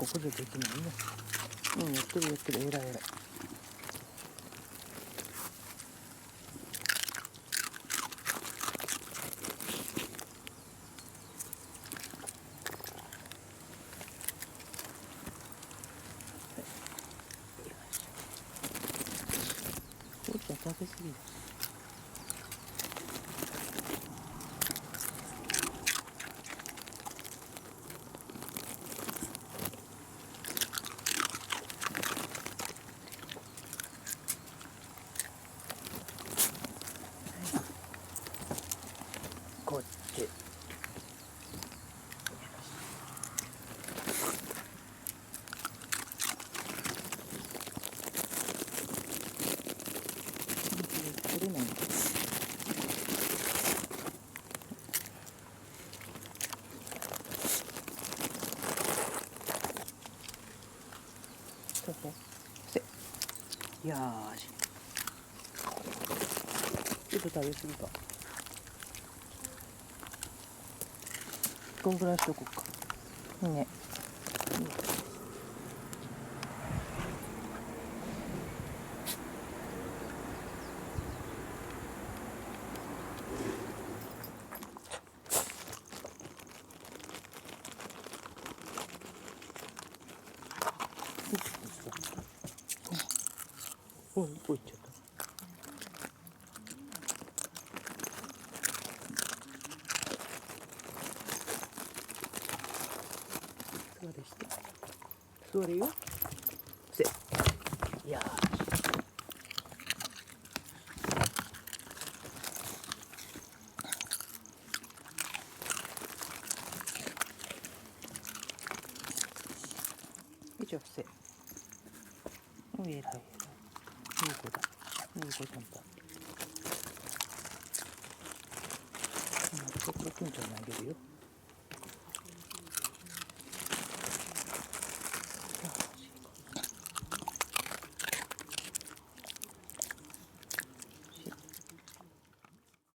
補助できないね。やってるやってる、えらいえらい。こうちゃん食べ過ぎだ。こっち。取れないんだ。そうそう。せ。よーし。ちょっと食べ過ぎか。こんぐらいしとこうか。ね。どこ行っちゃった。座れして。座れよ。せ。いやー。以上せ。えらいえらい。いい子だ。いい子ちゃんだ。ここくんちゃんにあげるよ。